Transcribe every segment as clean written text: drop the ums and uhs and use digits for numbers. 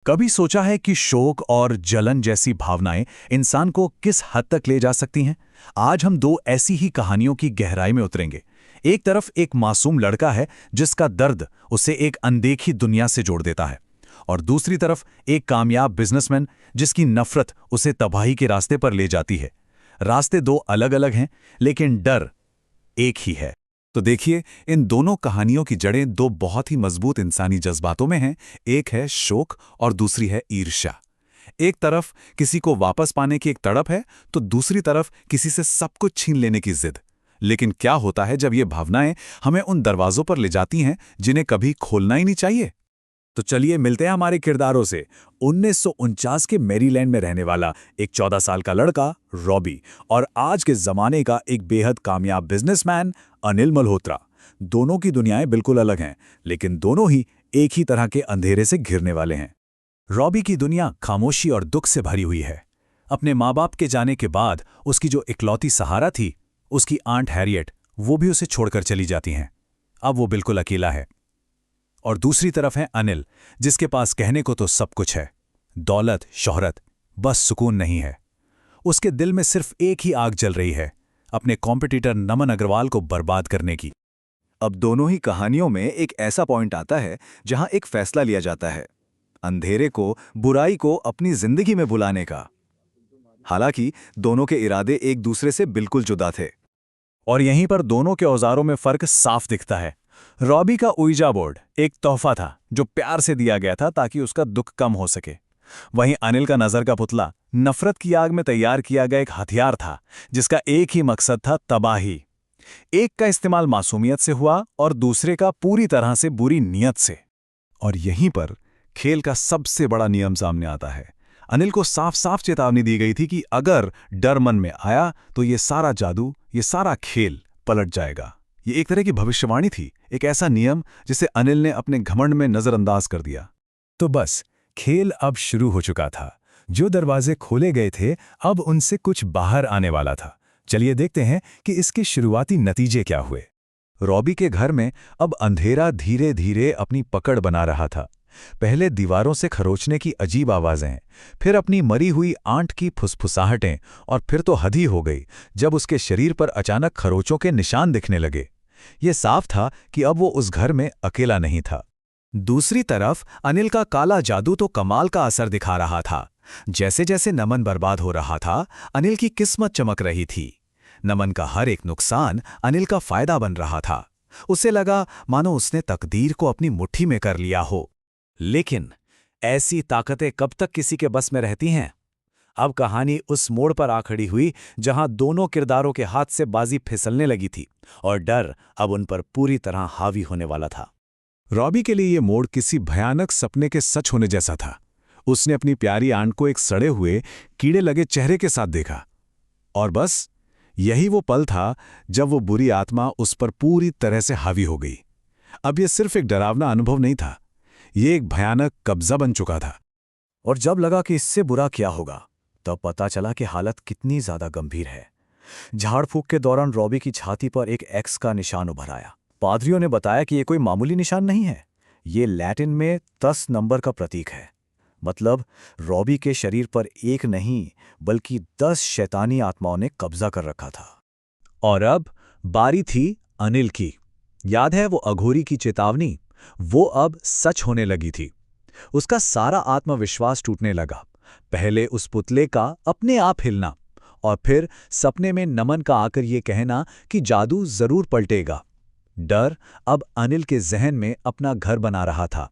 कभी सोचा है कि शोक और जलन जैसी भावनाएं इंसान को किस हद तक ले जा सकती हैं? आज हम दो ऐसी ही कहानियों की गहराई में उतरेंगे। एक तरफ एक मासूम लड़का है जिसका दर्द उसे एक अनदेखी दुनिया से जोड़ देता है, और दूसरी तरफ एक कामयाब बिजनेसमैन जिसकी नफरत उसे तबाही के रास्ते पर ले जाती है। रास्ते दो अलग अलग हैं, लेकिन डर एक ही है। तो देखिए, इन दोनों कहानियों की जड़ें दो बहुत ही मजबूत इंसानी जज्बातों में हैं। एक है शोक और दूसरी है ईर्ष्या। एक तरफ किसी को वापस पाने की एक तड़प है, तो दूसरी तरफ किसी से सब कुछ छीन लेने की जिद। लेकिन क्या होता है जब ये भावनाएं हमें उन दरवाजों पर ले जाती हैं जिन्हें कभी खोलना ही नहीं चाहिए? तो चलिए मिलते हैं हमारे किरदारों से। 1949 के मैरीलैंड में रहने वाला एक 14 साल का लड़का रॉबी और आज के जमाने का एक बेहद कामयाब बिजनेसमैन अनिल मल्होत्रा। दोनों की दुनियाएं बिल्कुल अलग हैं, लेकिन दोनों ही एक ही तरह के अंधेरे से घिरने वाले हैं। रॉबी की दुनिया खामोशी और दुख से भरी हुई है। अपने माँ बाप के जाने के बाद उसकी जो इकलौती सहारा थी, उसकी आंट हैरियट, वो भी उसे छोड़कर चली जाती हैं। अब वो बिल्कुल अकेला है। और दूसरी तरफ है अनिल, जिसके पास कहने को तो सब कुछ है, दौलत, शोहरत, बस सुकून नहीं है। उसके दिल में सिर्फ एक ही आग जल रही है, अपने कॉम्पिटिटर नमन अग्रवाल को बर्बाद करने की। अब दोनों ही कहानियों में एक ऐसा पॉइंट आता है जहां एक फैसला लिया जाता है, अंधेरे को, बुराई को अपनी जिंदगी में बुलाने का। हालांकि दोनों के इरादे एक दूसरे से बिल्कुल जुदा थे। और यहीं पर दोनों के औजारों में फर्क साफ दिखता है। रॉबी का ऊर्जा बोर्ड एक तोहफा था जो प्यार से दिया गया था ताकि उसका दुख कम हो सके। वहीं अनिल का नजर का पुतला नफरत की आग में तैयार किया गया एक हथियार था, जिसका एक ही मकसद था, तबाही। एक का इस्तेमाल मासूमियत से हुआ और दूसरे का पूरी तरह से बुरी नीयत से। और यहीं पर खेल का सबसे बड़ा नियम सामने आता है। अनिल को साफ साफ चेतावनी दी गई थी कि अगर डर मन में आया तो ये सारा जादू, ये सारा खेल पलट जाएगा। ये एक तरह की भविष्यवाणी थी, एक ऐसा नियम जिसे अनिल ने अपने घमंड में नजरअंदाज कर दिया। तो बस खेल अब शुरू हो चुका था। जो दरवाजे खोले गए थे, अब उनसे कुछ बाहर आने वाला था। चलिए देखते हैं कि इसके शुरुआती नतीजे क्या हुए। रॉबी के घर में अब अंधेरा धीरे धीरे अपनी पकड़ बना रहा था। पहले दीवारों से खरोचने की अजीब आवाजें, फिर अपनी मरी हुई आंट की फुसफुसाहटें, और फिर तो हद ही हो गई जब उसके शरीर पर अचानक खरोचों के निशान दिखने लगे। ये साफ था कि अब वो उस घर में अकेला नहीं था। दूसरी तरफ अनिल का काला जादू तो कमाल का असर दिखा रहा था। जैसे जैसे नमन बर्बाद हो रहा था, अनिल की किस्मत चमक रही थी। नमन का हर एक नुकसान अनिल का फायदा बन रहा था। उसे लगा मानो उसने तकदीर को अपनी मुट्ठी में कर लिया हो। लेकिन ऐसी ताकतें कब तक किसी के बस में रहती हैं? अब कहानी उस मोड़ पर आ खड़ी हुई जहां दोनों किरदारों के हाथ से बाजी फिसलने लगी थी और डर अब उन पर पूरी तरह हावी होने वाला था। रॉबी के लिए ये मोड़ किसी भयानक सपने के सच होने जैसा था। उसने अपनी प्यारी आंट को एक सड़े हुए, कीड़े लगे चेहरे के साथ देखा, और बस यही वो पल था जब वो बुरी आत्मा उस पर पूरी तरह से हावी हो गई। अब यह सिर्फ एक डरावना अनुभव नहीं था, ये एक भयानक कब्जा बन चुका था। और जब लगा कि इससे बुरा क्या होगा, तब पता चला कि हालत कितनी ज्यादा गंभीर है। झाड़ फूक के दौरान रॉबी की छाती पर एक एक्स का निशान उभर आया। पादरियों ने बताया कि ये कोई मामूली निशान नहीं है, ये लैटिन में 10 नंबर का प्रतीक है। मतलब रॉबी के शरीर पर एक नहीं बल्कि 10 शैतानी आत्माओं ने कब्जा कर रखा था। और अब बारी थी अनिल की। याद है वो अघोरी की चेतावनी? वो अब सच होने लगी थी। उसका सारा आत्मविश्वास टूटने लगा। पहले उस पुतले का अपने आप हिलना, और फिर सपने में नमन का आकर ये कहना कि जादू जरूर पलटेगा। डर अब अनिल के जहन में अपना घर बना रहा था।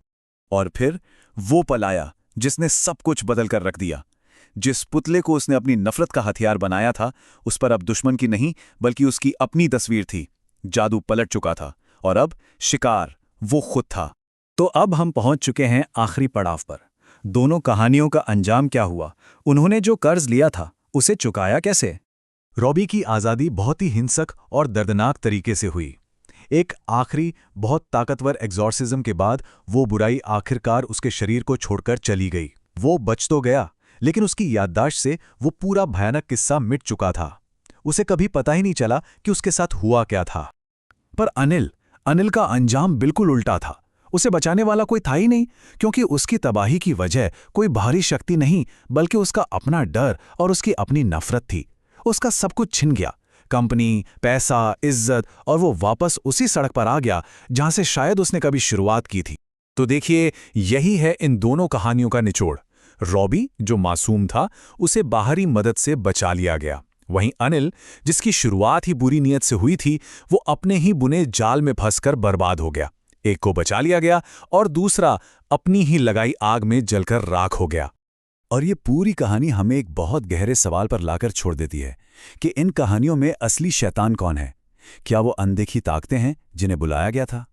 और फिर वो पल आया जिसने सब कुछ बदल कर रख दिया। जिस पुतले को उसने अपनी नफरत का हथियार बनाया था, उस पर अब दुश्मन की नहीं बल्कि उसकी अपनी तस्वीर थी। जादू पलट चुका था और अब शिकार वो खुद था। तो अब हम पहुंच चुके हैं आखिरी पड़ाव पर। दोनों कहानियों का अंजाम क्या हुआ? उन्होंने जो कर्ज लिया था उसे चुकाया कैसे? रॉबी की आज़ादी बहुत ही हिंसक और दर्दनाक तरीके से हुई। एक आखिरी बहुत ताकतवर एग्जॉर्सिज्म के बाद वो बुराई आखिरकार उसके शरीर को छोड़कर चली गई। वो बच तो गया, लेकिन उसकी याददाश्त से वो पूरा भयानक किस्सा मिट चुका था। उसे कभी पता ही नहीं चला कि उसके साथ हुआ क्या था। पर अनिल का अंजाम बिल्कुल उल्टा था। उसे बचाने वाला कोई था ही नहीं, क्योंकि उसकी तबाही की वजह कोई बाहरी शक्ति नहीं बल्कि उसका अपना डर और उसकी अपनी नफरत थी। उसका सब कुछ छिन गया, कंपनी, पैसा, इज्जत, और वो वापस उसी सड़क पर आ गया जहां से शायद उसने कभी शुरुआत की थी। तो देखिए, यही है इन दोनों कहानियों का निचोड़। रॉबी, जो मासूम था, उसे बाहरी मदद से बचा लिया गया। वहीं अनिल, जिसकी शुरुआत ही बुरी नीयत से हुई थी, वो अपने ही बुने जाल में फंसकर बर्बाद हो गया। एक को बचा लिया गया और दूसरा अपनी ही लगाई आग में जलकर राख हो गया। और ये पूरी कहानी हमें एक बहुत गहरे सवाल पर लाकर छोड़ देती है कि इन कहानियों में असली शैतान कौन है? क्या वो अनदेखी ताकतें हैं जिन्हें बुलाया गया था,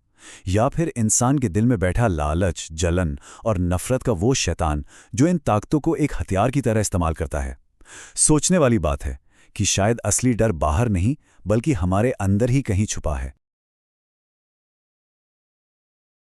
या फिर इंसान के दिल में बैठा लालच, जलन और नफरत का वो शैतान जो इन ताकतों को एक हथियार की तरह इस्तेमाल करता है? सोचने वाली बात है कि शायद असली डर बाहर नहीं बल्कि हमारे अंदर ही कहीं छुपा है।